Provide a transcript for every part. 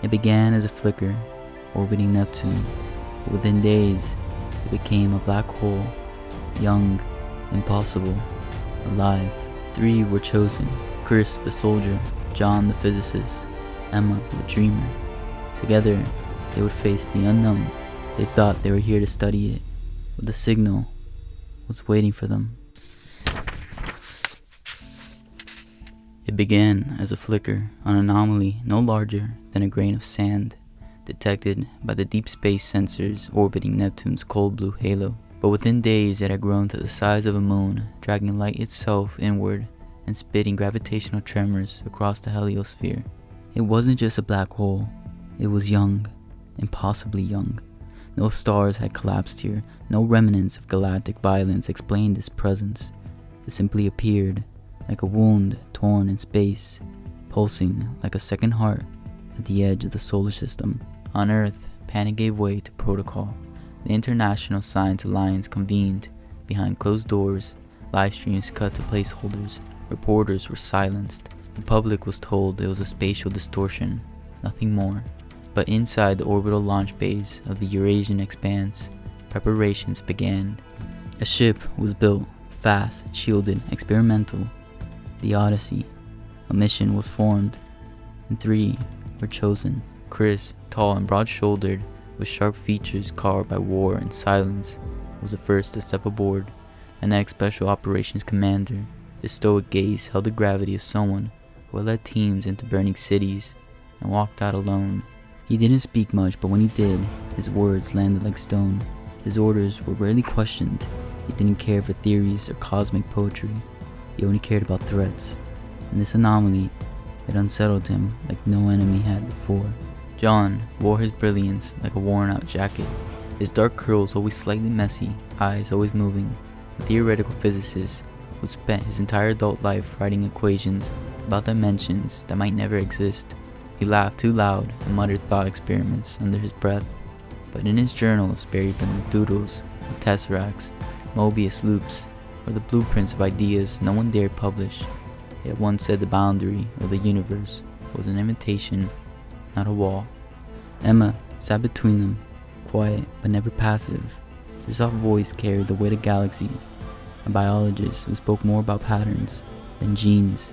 It began as a flicker, orbiting Neptune, but within days, it became a black hole, young, impossible, alive. 3 were chosen: Chris, the soldier; John, the physicist; Emma, the dreamer. Together, they would face the unknown. They thought they were here to study it, but the signal was waiting for them. It began as a flicker, an anomaly no larger than a grain of sand, detected by the deep space sensors orbiting Neptune's cold blue halo. But within days it had grown to the size of a moon, dragging light itself inward and spitting gravitational tremors across the heliosphere. It wasn't just a black hole, it was young, impossibly young. No stars had collapsed here, no remnants of galactic violence explained its presence. It simply appeared, like a wound torn in space, pulsing like a second heart at the edge of the solar system. On Earth, panic gave way to protocol. The International Science Alliance convened behind closed doors, live streams cut to placeholders, reporters were silenced. The public was told it was a spatial distortion, nothing more. But inside the orbital launch bays of the Eurasian expanse, preparations began. A ship was built, fast, shielded, experimental. The Odyssey. A mission was formed, and 3 were chosen. Chris, tall and broad-shouldered, with sharp features carved by war and silence, was the first to step aboard. An ex-special operations commander, his stoic gaze held the gravity of someone who had led teams into burning cities and walked out alone. He didn't speak much, but when he did, his words landed like stone. His orders were rarely questioned. He didn't care for theories or cosmic poetry. He only cared about threats. And this anomaly, it unsettled him like no enemy had before. John wore his brilliance like a worn-out jacket. His dark curls always slightly messy, eyes always moving. A theoretical physicist who'd spent his entire adult life writing equations about dimensions that might never exist. He laughed too loud and muttered thought experiments under his breath. But in his journals, buried beneath doodles of tesseracts, Mobius loops, or the blueprints of ideas no one dared publish, yet one said the boundary of the universe was an invitation, not a wall. Emma sat between them, quiet but never passive. Her soft voice carried the weight of galaxies, a biologist who spoke more about patterns than genes.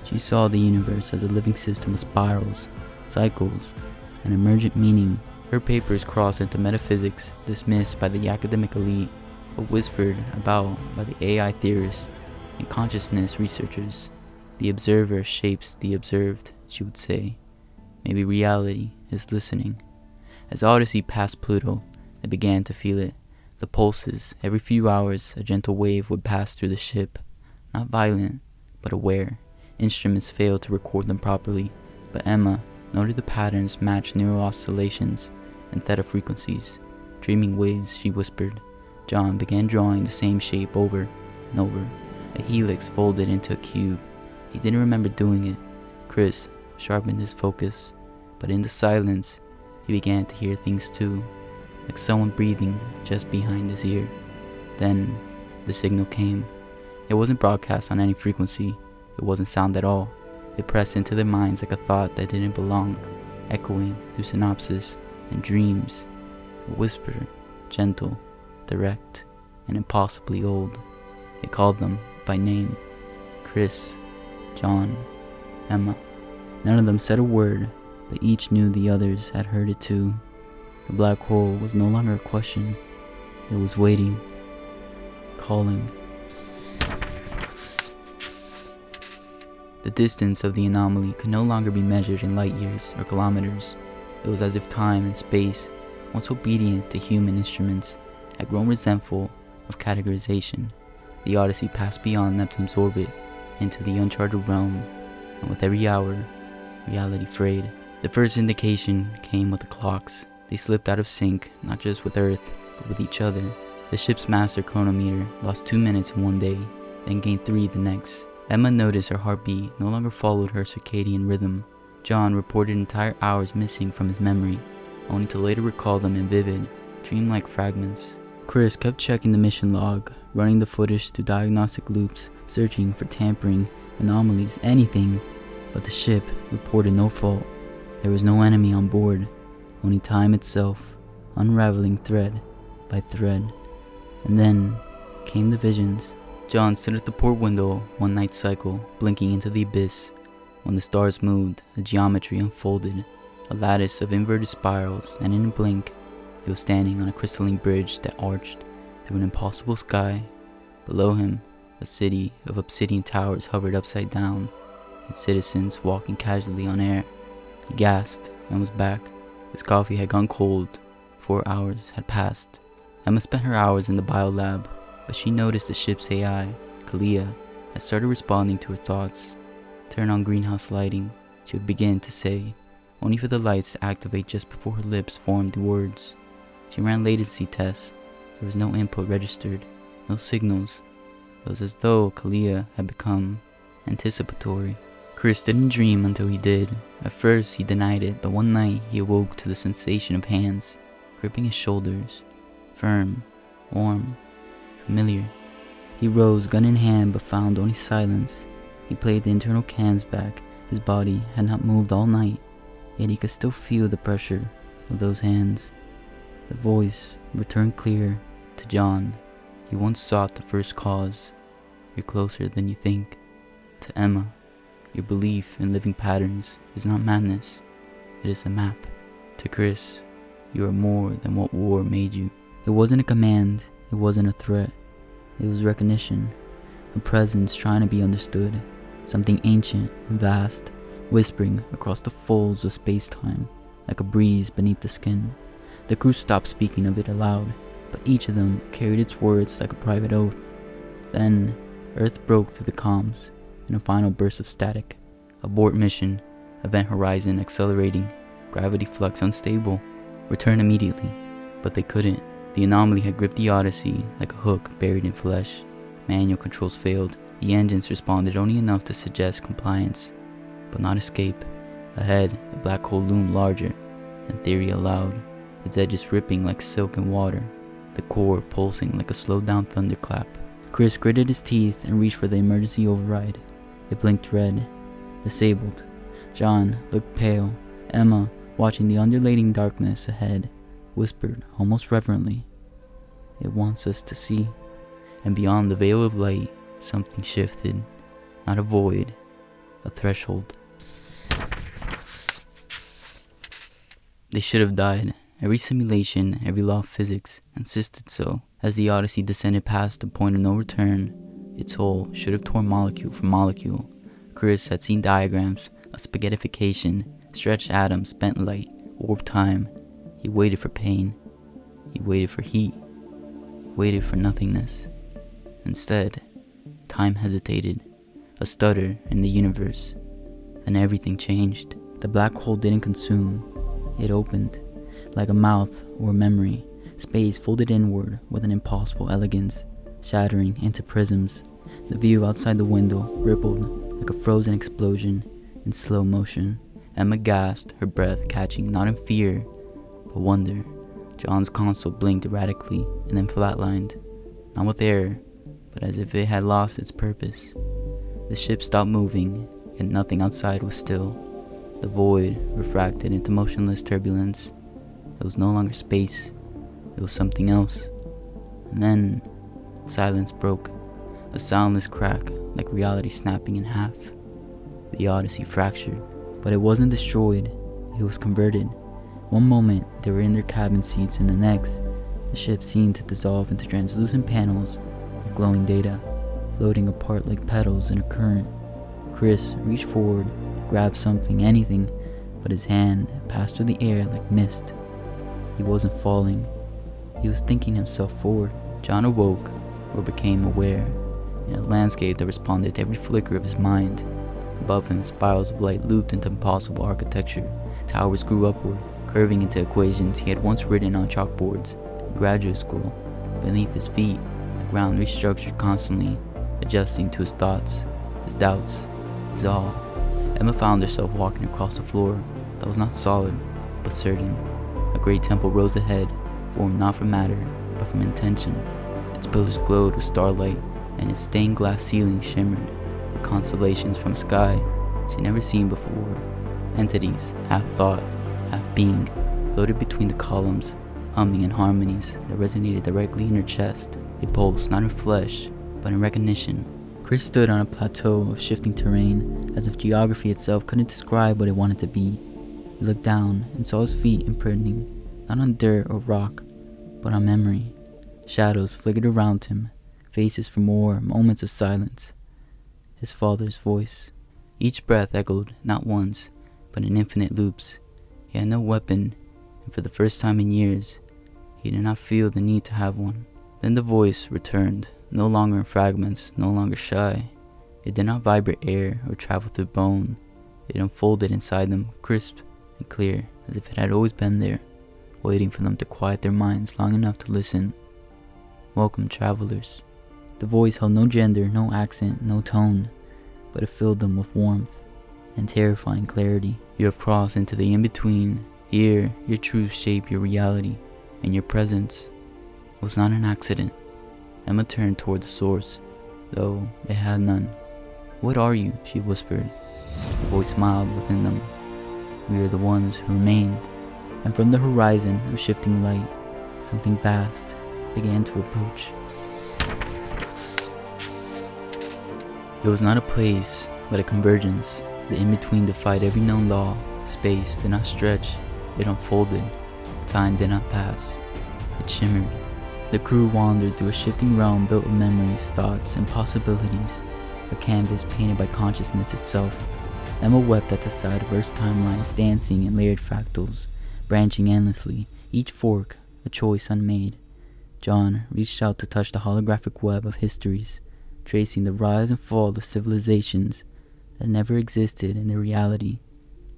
She saw the universe as a living system of spirals, cycles, and emergent meaning. Her papers crossed into metaphysics, dismissed by the academic elite, but whispered about by the AI theorists and consciousness researchers. The observer shapes the observed, she would say. Maybe reality is listening. As Odyssey passed Pluto, they began to feel it. The pulses, every few hours a gentle wave would pass through the ship. Not violent, but aware. Instruments failed to record them properly, but Emma noted the patterns matched neural oscillations and theta frequencies. Dreaming waves, she whispered. John began drawing the same shape over and over, a helix folded into a cube. He didn't remember doing it. Chris sharpened his focus, but in the silence, he began to hear things too, like someone breathing just behind his ear. Then, the signal came. It wasn't broadcast on any frequency. It wasn't sound at all. It pressed into their minds like a thought that didn't belong, echoing through synapses and dreams. A whisper, gentle, direct, and impossibly old. It called them by name. Chris, John, Emma. None of them said a word, but each knew the others had heard it too. The black hole was no longer a question. It was waiting, calling. The distance of the anomaly could no longer be measured in light years or kilometers. It was as if time and space, once obedient to human instruments, had grown resentful of categorization. The Odyssey passed beyond Neptune's orbit into the uncharted realm, and with every hour, reality frayed. The first indication came with the clocks. They slipped out of sync, not just with Earth, but with each other. The ship's master chronometer lost 2 minutes in one day, then gained 3 the next. Emma noticed her heartbeat no longer followed her circadian rhythm. John reported entire hours missing from his memory, only to later recall them in vivid, dreamlike fragments. Chris kept checking the mission log, running the footage through diagnostic loops, searching for tampering, anomalies, anything, but the ship reported no fault. There was no enemy on board, only time itself, unraveling thread by thread. And then came the visions. John stood at the port window one night cycle, blinking into the abyss. When the stars moved, the geometry unfolded, a lattice of inverted spirals, and in a blink, he was standing on a crystalline bridge that arched through an impossible sky. Below him, a city of obsidian towers hovered upside down, its citizens walking casually on air. He gasped and was back. His coffee had gone cold. 4 hours had passed. Emma spent her hours in the biolab, but she noticed the ship's AI, Kalia, had started responding to her thoughts. Turn on greenhouse lighting, she would begin to say, only for the lights to activate just before her lips formed the words. She ran latency tests. There was no input registered, no signals. It was as though Kalia had become anticipatory. Chris didn't dream until he did. At first he denied it, but one night he awoke to the sensation of hands gripping his shoulders. Firm, warm, familiar. He rose, gun in hand, but found only silence. He played the internal cans back. His body had not moved all night, yet he could still feel the pressure of those hands. The voice returned clear to John. He once sought the first cause. You're closer than you think. To Emma, your belief in living patterns is not madness, it is a map. To Chris, you are more than what war made you. It wasn't a command, it wasn't a threat. It was recognition, a presence trying to be understood, something ancient and vast, whispering across the folds of space-time, like a breeze beneath the skin. The crew stopped speaking of it aloud, but each of them carried its words like a private oath. Then, Earth broke through the comms in a final burst of static. Abort mission, event horizon accelerating, gravity flux unstable, return immediately. But they couldn't. The anomaly had gripped the Odyssey like a hook buried in flesh. Manual controls failed. The engines responded only enough to suggest compliance, but not escape. Ahead, the black hole loomed larger than theory allowed, its edges ripping like silk and water, the core pulsing like a slowed-down thunderclap. Chris gritted his teeth and reached for the emergency override. It blinked red. Disabled. John looked pale. Emma, watching the undulating darkness ahead, whispered almost reverently, "It wants us to see." And beyond the veil of light, something shifted. Not a void, a threshold. They should have died. Every simulation, every law of physics insisted so. As the Odyssey descended past the point of no return, its hull should have torn molecule for molecule. Chris had seen diagrams of spaghettification, stretched atoms, bent light, warped time. He waited for pain. He waited for heat. He waited for nothingness. Instead, time hesitated, a stutter in the universe. Then everything changed. The black hole didn't consume. It opened, like a mouth or a memory. Space folded inward with an impossible elegance, shattering into prisms. The view outside the window rippled like a frozen explosion in slow motion. Emma gasped, her breath catching not in fear, but wonder. John's console blinked erratically and then flatlined, not with air, but as if it had lost its purpose. The ship stopped moving, and nothing outside was still. The void refracted into motionless turbulence. It was no longer space, it was something else. And then, silence broke, a soundless crack like reality snapping in half. The Odyssey fractured, but it wasn't destroyed, it was converted. One moment they were in their cabin seats, and the next, the ship seemed to dissolve into translucent panels of glowing data, floating apart like petals in a current. Chris reached forward to grab something, anything, but his hand passed through the air like mist. He wasn't falling, he was thinking himself forward. John awoke, or became aware, in a landscape that responded to every flicker of his mind. Above him, spirals of light looped into impossible architecture. Towers grew upward, curving into equations he had once written on chalkboards in graduate school. Beneath his feet, the ground restructured constantly, adjusting to his thoughts, his doubts, his awe. Emma found herself walking across a floor that was not solid, but certain. A great temple rose ahead, formed not from matter, but from intention. Its pillars glowed with starlight, and its stained glass ceiling shimmered with constellations from a sky she'd never seen before. Entities, half thought, half being, floated between the columns, humming in harmonies that resonated directly in her chest. A pulse, not in flesh, but in recognition. Chris stood on a plateau of shifting terrain, as if geography itself couldn't describe what it wanted to be. He looked down and saw his feet imprinting, not on dirt or rock, but on memory. Shadows flickered around him, faces for more moments of silence. His father's voice. Each breath echoed not once, but in infinite loops. He had no weapon, and for the first time in years, he did not feel the need to have one. Then the voice returned, no longer in fragments, no longer shy. It did not vibrate air or travel through bone. It unfolded inside them, crisp and clear, as if it had always been there, waiting for them to quiet their minds long enough to listen. Welcome, travelers. The voice held no gender, no accent, no tone, but it filled them with warmth and terrifying clarity. You have crossed into the in-between. Here, your truths shape your reality, and your presence was not an accident. Emma turned toward the source, though it had none. What are you? She whispered. The voice smiled within them. We are the ones who remained. And from the horizon of shifting light, something vast began to approach. It was not a place, but a convergence. The in-between defied every known law. Space did not stretch, it unfolded. Time did not pass, it shimmered. The crew wandered through a shifting realm built of memories, thoughts, and possibilities. A canvas painted by consciousness itself. Emma wept at the sight of Earth's timelines dancing in layered fractals, branching endlessly, each fork a choice unmade. John reached out to touch the holographic web of histories, tracing the rise and fall of civilizations that never existed in their reality,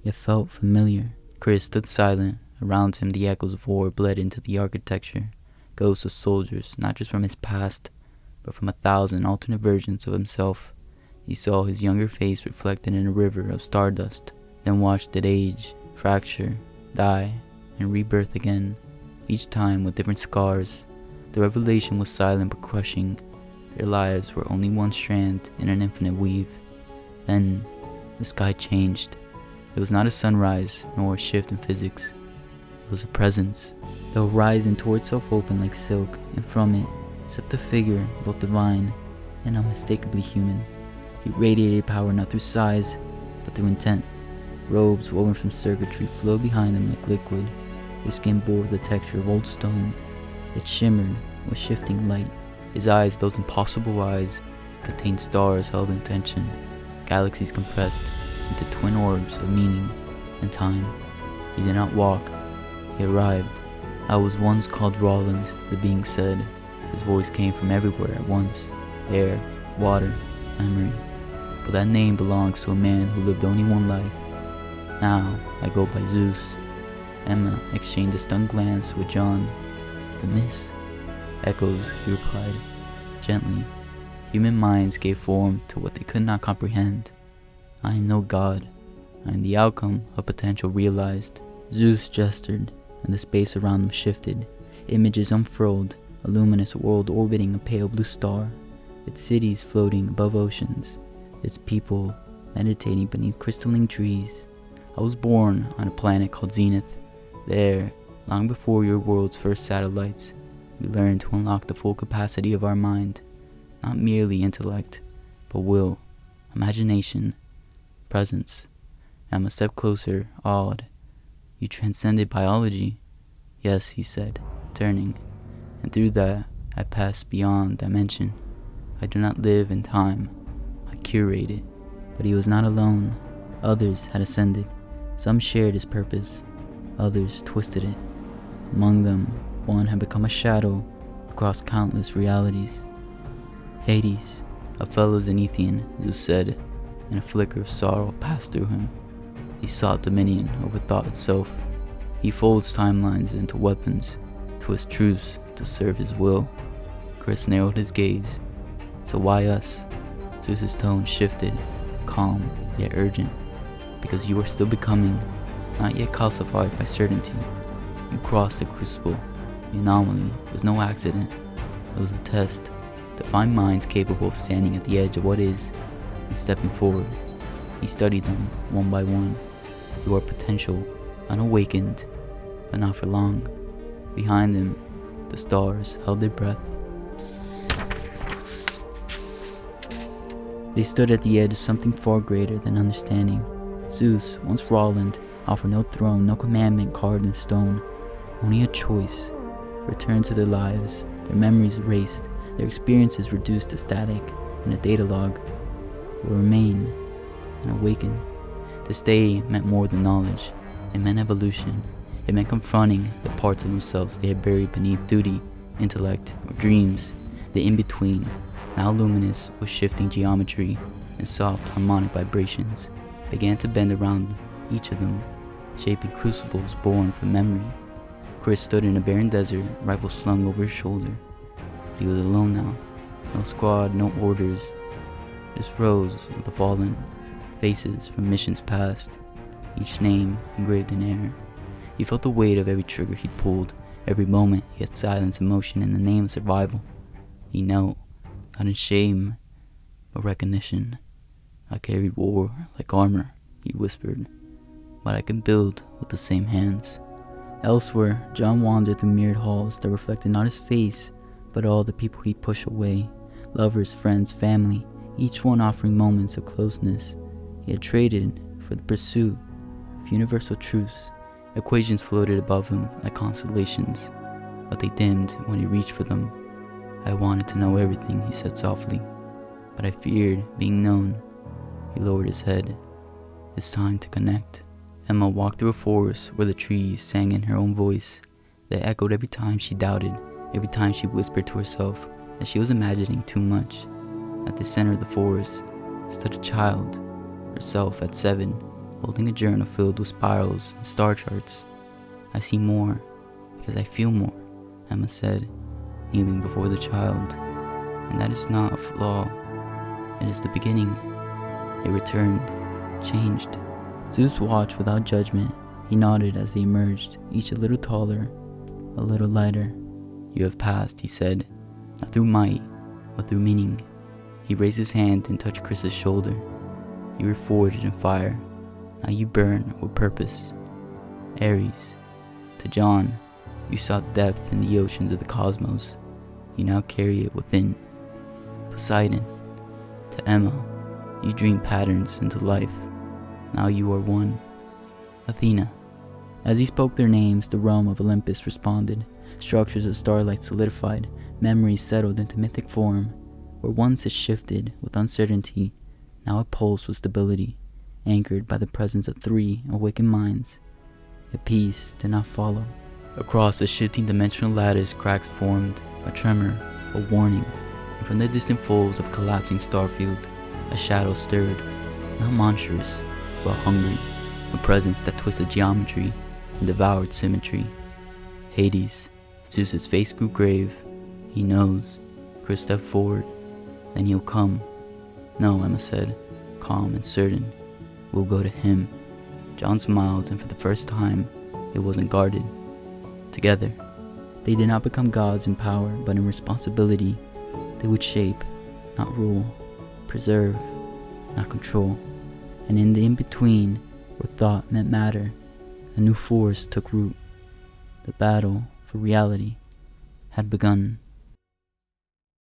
yet felt familiar. Chris stood silent. Around him the echoes of war bled into the architecture, ghosts of soldiers, not just from his past, but from 1,000 alternate versions of himself. He saw his younger face reflected in a river of stardust, then watched it age, fracture, die, and rebirth again, each time with different scars. The revelation was silent but crushing. Their lives were only one strand in an infinite weave. Then, the sky changed. It was not a sunrise, nor a shift in physics. It was a presence. The horizon tore itself open like silk, and from it stepped a figure both divine and unmistakably human. He radiated power not through size, but through intent. Robes woven from circuitry flowed behind him like liquid. His skin bore the texture of old stone that shimmered with shifting light. His eyes, those impossible eyes, contained stars held in tension, galaxies compressed into twin orbs of meaning and time. He did not walk, he arrived. I was once called Roland, the being said. His voice came from everywhere at once. Air, water, memory. But that name belongs to a man who lived only one life. Now I go by Zeus. Emma exchanged a stunned glance with John. The miss? Echoes, he replied, gently. Human minds gave form to what they could not comprehend. I am no god. I am the outcome of potential realized. Zeus gestured, and the space around him shifted. Images unfurled, a luminous world orbiting a pale blue star, its cities floating above oceans, its people meditating beneath crystalline trees. I was born on a planet called Zenith. There, long before your world's first satellites, we learned to unlock the full capacity of our mind. Not merely intellect, but will, imagination, presence. Emma stepped closer, awed. You transcended biology? Yes, he said, turning. And through that, I passed beyond dimension. I do not live in time. I curate it. But he was not alone. Others had ascended. Some shared his purpose. Others twisted it. Among them, one had become a shadow across countless realities. Hades, a fellow Zenithian, Zeus said, and a flicker of sorrow passed through him. He sought dominion over thought itself. He folds timelines into weapons, twists truths to serve his will. Chris narrowed his gaze. So why us? Zeus's tone shifted, calm yet urgent. Because you are still becoming, not yet calcified by certainty. You crossed the crucible. The anomaly was no accident. It was a test to find minds capable of standing at the edge of what is and stepping forward. He studied them one by one, You are potential, unawakened, but not for long. Behind him, the stars held their breath. They stood at the edge of something far greater than understanding. Zeus, once Roland, offered no throne, no commandment carved in stone, only a choice. Return to their lives, their memories erased, their experiences reduced to static in a data log, will remain and awaken. To stay meant more than knowledge. It meant evolution. It meant confronting the parts of themselves they had buried beneath duty, intellect, or dreams. The in-between, now luminous with shifting geometry and soft harmonic vibrations, began to bend around each of them, shaping crucibles born from memory. Chris stood in a barren desert, rifle slung over his shoulder. But he was alone now. No squad, no orders. Just rows of the fallen, faces from missions past, each name engraved in air. He felt the weight of every trigger he'd pulled. Every moment he had silenced emotion in the name of survival. He knelt, not in shame, but recognition. I carried war like armor, he whispered, but I can build with the same hands. Elsewhere, John wandered through mirrored halls that reflected not his face, but all the people he'd pushed away. Lovers, friends, family, each one offering moments of closeness he had traded for the pursuit of universal truths. Equations floated above him like constellations, but they dimmed when he reached for them. I wanted to know everything, he said softly, but I feared being known. He lowered his head. It's time to connect. Emma walked through a forest where the trees sang in her own voice. They echoed every time she doubted, every time she whispered to herself that she was imagining too much. At the center of the forest stood a child, herself at 7, holding a journal filled with spirals and star charts. I see more because I feel more, Emma said, kneeling before the child. And that is not a flaw. It is the beginning. They returned, changed. Zeus watched without judgment. He nodded as they emerged, each a little taller, a little lighter. You have passed, he said, not through might, but through meaning. He raised his hand and touched Chris's shoulder. You were forged in fire. Now you burn with purpose. Ares. To John, you sought depth in the oceans of the cosmos. You now carry it within. Poseidon. To Emma, you dream patterns into life. Now you are one. Athena. As he spoke their names, the realm of Olympus responded. Structures of starlight solidified. Memories settled into mythic form. Where once it shifted with uncertainty, now it pulsed with stability, anchored by the presence of 3 awakened minds. A peace did not follow. Across the shifting dimensional lattice, cracks formed, a tremor, a warning, and from the distant folds of collapsing starfield, a shadow stirred, not monstrous, but hungry, a presence that twisted geometry and devoured symmetry. Hades. Zeus's face grew grave. He knows. Chris stepped forward. Then he'll come. No, Emma said, calm and certain. We'll go to him. John smiled, and for the first time, it wasn't guarded. Together. They did not become gods in power, but in responsibility. They would shape, not rule. Preserve, not control. And in the in-between, where thought met matter, a new force took root. The battle for reality had begun.